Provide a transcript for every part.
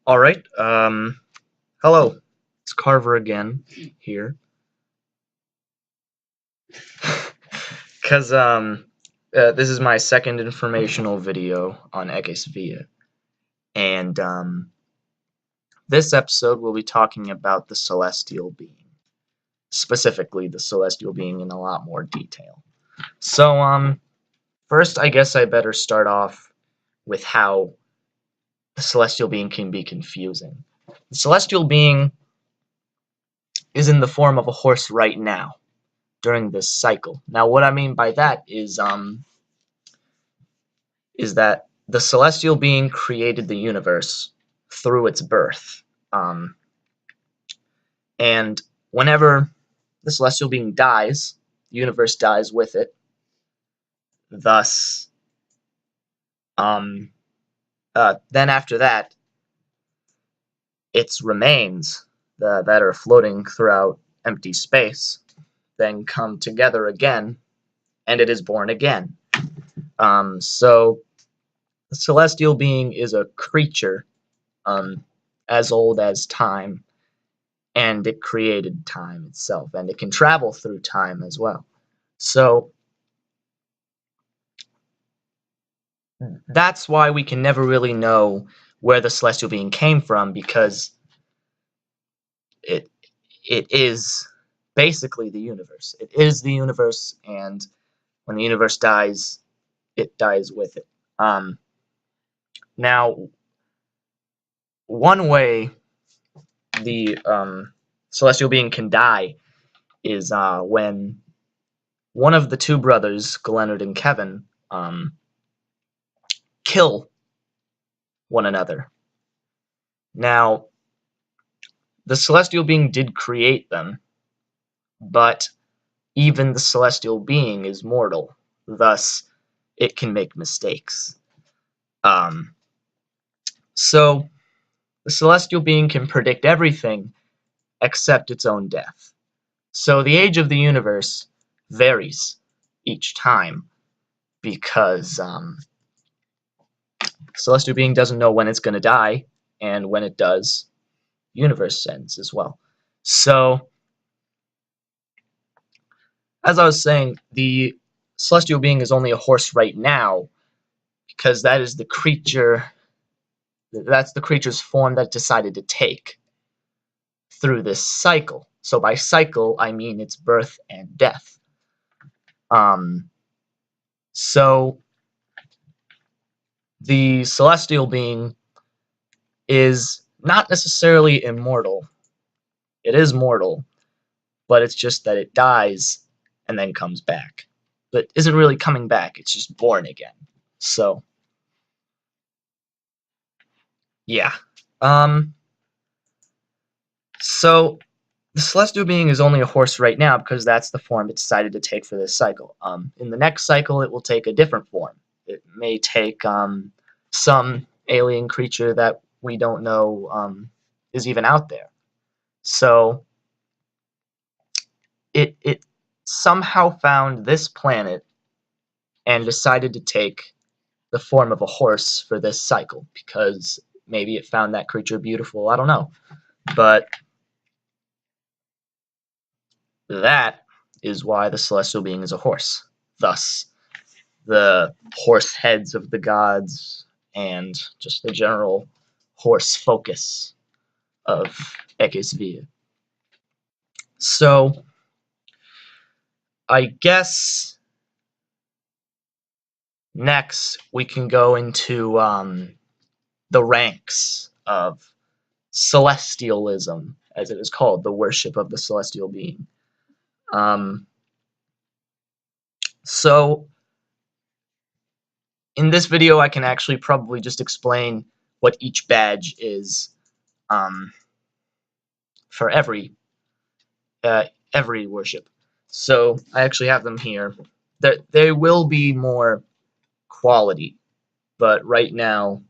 Alright, hello. It's Carver again, here. Because, this is my second informational video on Eques. And, this episode we'll be talking about the celestial being. Specifically, the celestial being in a lot more detail. So, first I guess I better start off with how the celestial being can be confusing. The celestial being is in the form of a horse right now, during this cycle. Now, what I mean by that is that the celestial being created the universe through its birth. And whenever the celestial being dies, the universe dies with it. Thus, then after that, its remains that are floating throughout empty space then come together again, and it is born again. So the celestial being is a creature as old as time, and it created time itself, and it can travel through time as well. So that's why we can never really know where the celestial being came from, because it is basically the universe. It is the universe, and when the universe dies, it dies with it. Now, one way the celestial being can die is when one of the two brothers, Leonard and Kevin, kill one another. Now, the celestial being did create them, but even the celestial being is mortal, thus it can make mistakes. So the celestial being can predict everything except its own death. So the age of the universe varies each time, because celestial being doesn't know when it's going to die, and when it does, the universe ends as well. So, as I was saying, the celestial being is only a horse right now, because that is the creature, that's the creature's form that decided to take through this cycle. So by cycle, I mean its birth and death. So the celestial being is not necessarily immortal. It is mortal, but it's just that it dies and then comes back. But isn't really coming back, it's just born again. So, yeah. So the celestial being is only a horse right now because that's the form it decided to take for this cycle. In the next cycle, it will take a different form. It may take some alien creature that we don't know is even out there. So it somehow found this planet and decided to take the form of a horse for this cycle, because maybe it found that creature beautiful, I don't know. But that is why the celestial being is a horse. Thus, the horse heads of the gods and just the general horse focus of Eques. So, I guess next we can go into the ranks of Celestialism, as it is called, the worship of the celestial being. So, in this video, I can actually probably just explain what each badge is for every worship. So I actually have them here. They will be more quality, but right now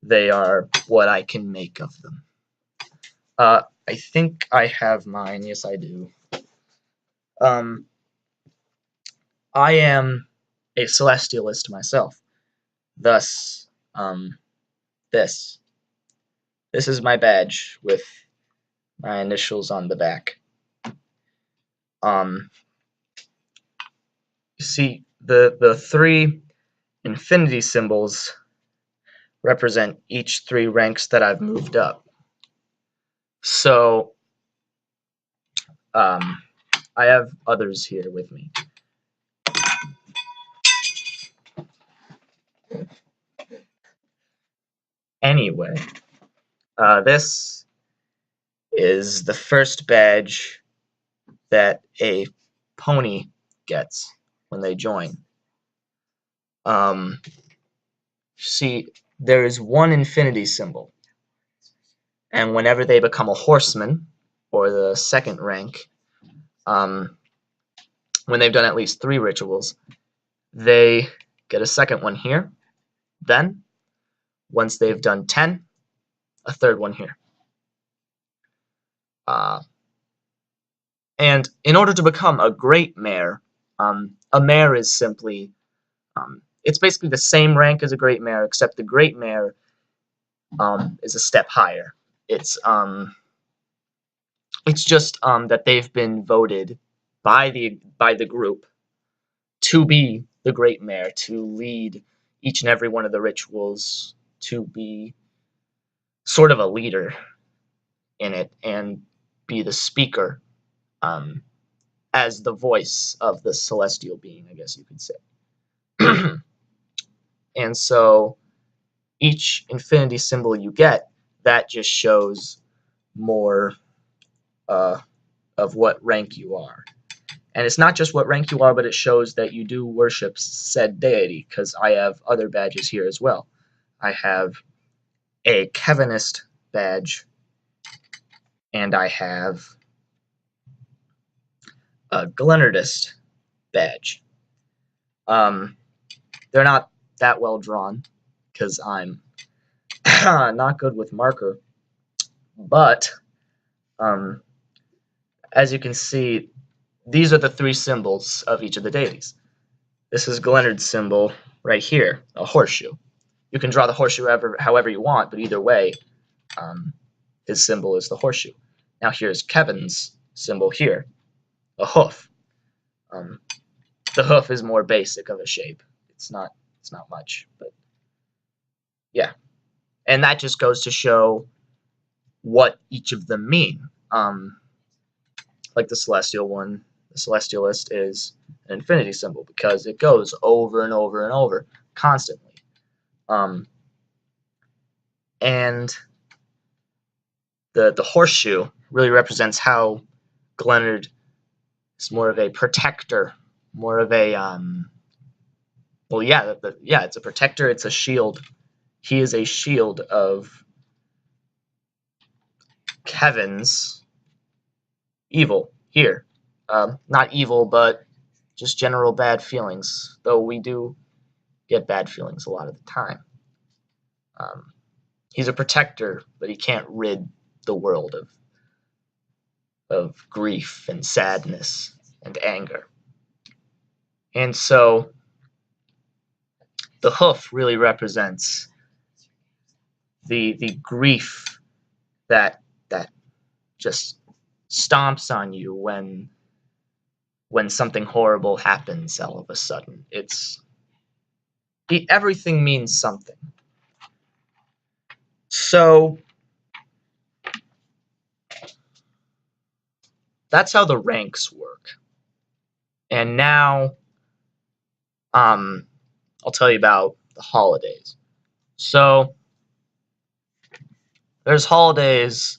they are what I can make of them. I think I have mine. Yes, I do. I am a celestialist myself. Thus, this this is my badge with my initials on the back. You see, the three infinity symbols represent each three ranks that I've moved up. So, I have others here with me. Anyway, this is the first badge that a pony gets when they join. See, there is one infinity symbol, and whenever they become a horseman, or the second rank, when they've done at least 3 rituals, they get a second one here. Then, once they've done 10, a third one here. And in order to become a great mare, a mare is simply, it's basically the same rank as a great mare, except the great mare is a step higher. It's just that they've been voted by the group to be the great mare, to lead each and every one of the rituals, to be sort of a leader in it, and be the speaker, as the voice of the celestial being, I guess you could say. And so each infinity symbol you get, that just shows more of what rank you are. And it's not just what rank you are, but it shows that you do worship said deity, because I have other badges here as well. I have a Kevinist badge, and I have a Glenardist badge. They're not that well drawn, because I'm not good with marker, but as you can see, these are the 3 symbols of each of the deities. This is Glenard's symbol right here, a horseshoe. You can draw the horseshoe however you want, but either way, his symbol is the horseshoe. Now here's Kevin's symbol here, a hoof. The hoof is more basic of a shape. It's not much, but yeah. And that just goes to show what each of them mean. Like the celestial one, the celestialist is an infinity symbol because it goes over and over and over constantly. And the horseshoe really represents how Glenard is more of a protector, more of a well, yeah, it's a protector, it's a shield. He is a shield of Kevin's evil here. Not evil, but just general bad feelings, though we do get bad feelings a lot of the time. He's a protector, but he can't rid the world of grief and sadness and anger. And so the hoof really represents the grief that just stomps on you when something horrible happens all of a sudden. Everything means something. So that's how the ranks work. And now I'll tell you about the holidays. So there's holidays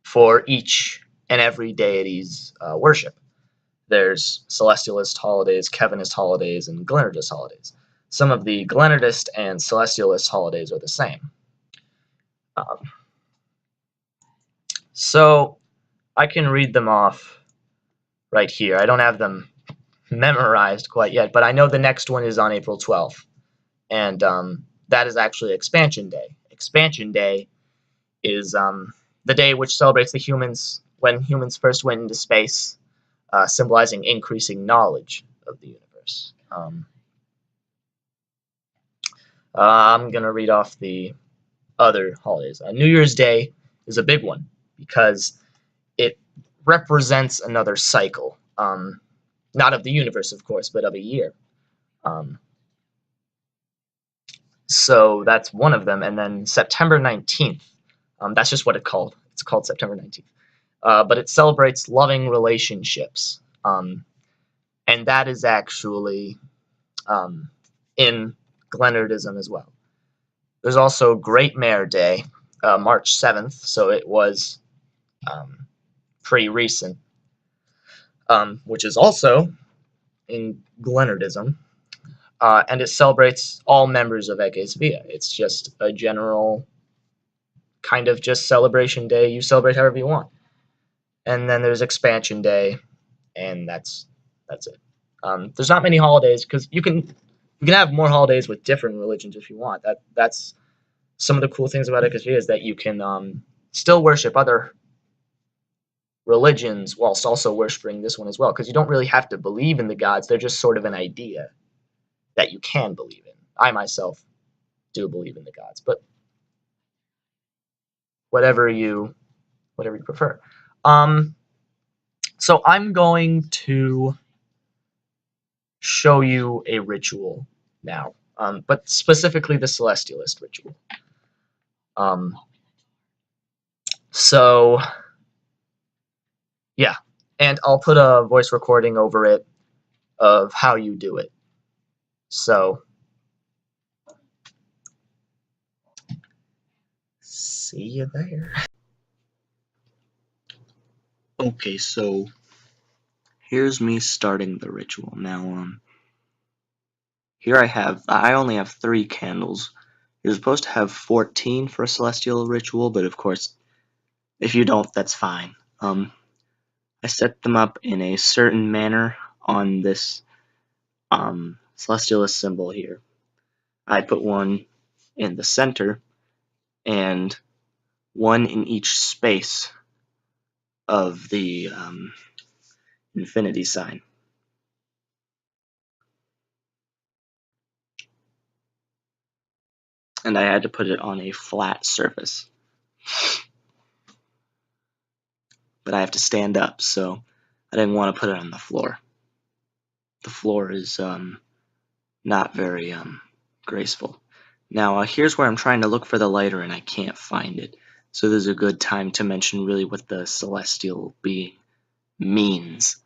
for each and every deity's worship. There's Celestialist holidays, Kevinist holidays, and Glenardist holidays. Some of the Glenardist and Celestialist holidays are the same. So I can read them off right here. I don't have them memorized quite yet, but I know the next one is on April 12th. And that is actually Expansion Day. Expansion Day is the day which celebrates the humans when humans first went into space, symbolizing increasing knowledge of the universe. I'm going to read off the other holidays. New Year's Day is a big one because it represents another cycle, not of the universe, of course, but of a year. Um, so that's one of them. And then September 19th, that's just what it's called. It's called September 19th. But it celebrates loving relationships. And that is actually in Glenardism as well. There's also Great Mare Day, March 7th, so it was pretty recent, which is also in Glenardism, and it celebrates all members of Eques Via. It's just a general kind of just celebration day. You celebrate however you want. And then there's Expansion Day, and that's it. There's not many holidays because you can have more holidays with different religions if you want. That's some of the cool things about Eques Via is that you can still worship other religions whilst also worshiping this one as well, because you don't really have to believe in the gods. They're just sort of an idea that you can believe in. I myself do believe in the gods, but whatever you prefer. So I'm going to show you a ritual now, but specifically the Celestialist ritual. So yeah, and I'll put a voice recording over it of how you do it. So see you there. Okay, so here's me starting the ritual. Now, here I only have 3 candles. You're supposed to have 14 for a celestial ritual, but of course, if you don't, that's fine. I set them up in a certain manner on this celestialist symbol here. I put one in the center and one in each space of the infinity sign. And I had to put it on a flat surface. But I have to stand up, so I didn't want to put it on the floor. The floor is not very graceful. Now here's where I'm trying to look for the lighter and I can't find it. So this is a good time to mention really what the celestial being means.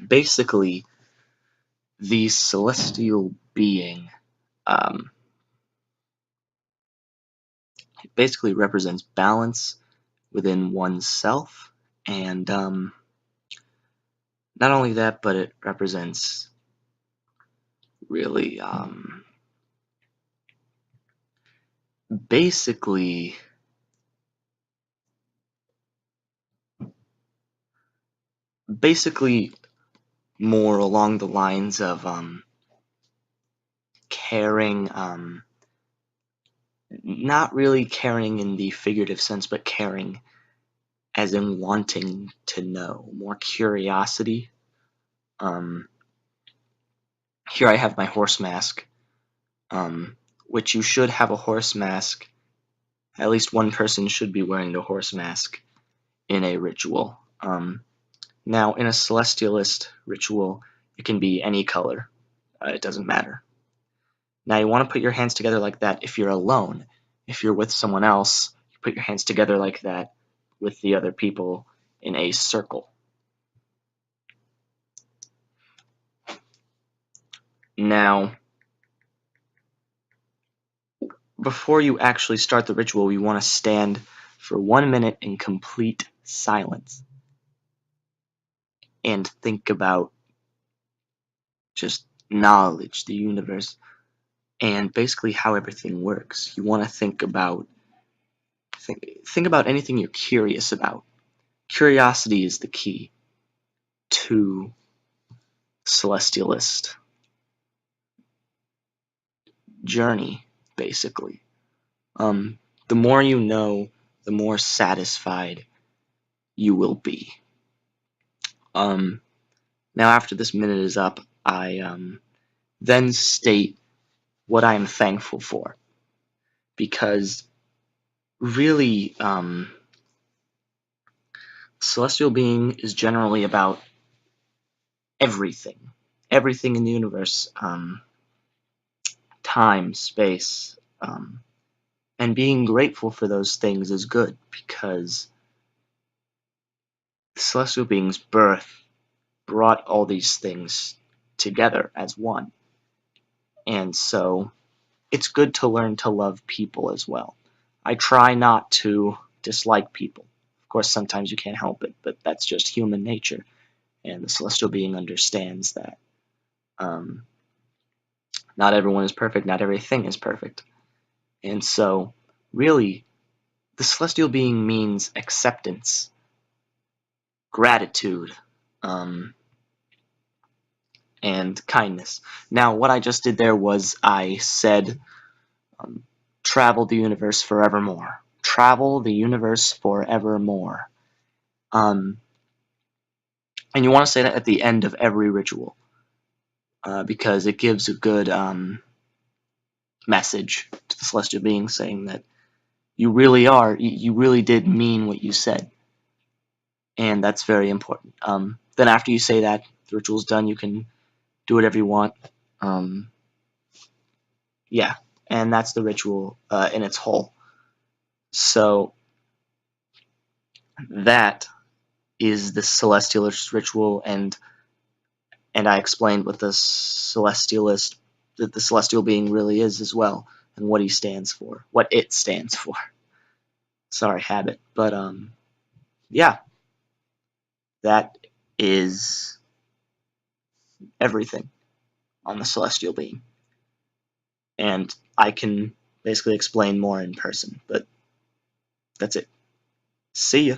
Basically, the celestial being basically represents balance within oneself, and not only that, but it represents really basically more along the lines of caring, not really caring in the figurative sense, but caring as in wanting to know, more curiosity. Here I have my horse mask, which you should have a horse mask. At least one person should be wearing the horse mask in a ritual. Now, in a celestialist ritual, it can be any color. It doesn't matter. Now, you want to put your hands together like that if you're alone. If you're with someone else, you put your hands together like that with the other people in a circle. Now, before you actually start the ritual, you want to stand for 1 minute in complete silence and think about just knowledge, the universe, and basically how everything works. You want to think about anything you're curious about. Curiosity is the key to celestialist journey, basically. The more you know, the more satisfied you will be. Now after this minute is up, I then state what I am thankful for. because really, celestial being is generally about everything. Everything in the universe, time, space, and being grateful for those things is good, because the celestial being's birth brought all these things together as one. And so it's good to learn to love people as well. I try not to dislike people. Of course, sometimes you can't help it, but that's just human nature, and the celestial being understands that. Not everyone is perfect, not everything is perfect. And so, really, the celestial being means acceptance, gratitude, and kindness. Now, what I just did there was I said, travel the universe forevermore. Travel the universe forevermore. And you want to say that at the end of every ritual, because it gives a good message to the celestial being, saying that you really did mean what you said. And that's very important. Then after you say that, the ritual's done, you can do whatever you want. Yeah, and that's the ritual in its whole. So that is the Celestialist ritual, and I explained what the Celestialist, that the celestial being really is as well, and what he stands for, what it stands for. Sorry, habit, but yeah, that is everything on the celestial being, and I can basically explain more in person, but that's it. See ya.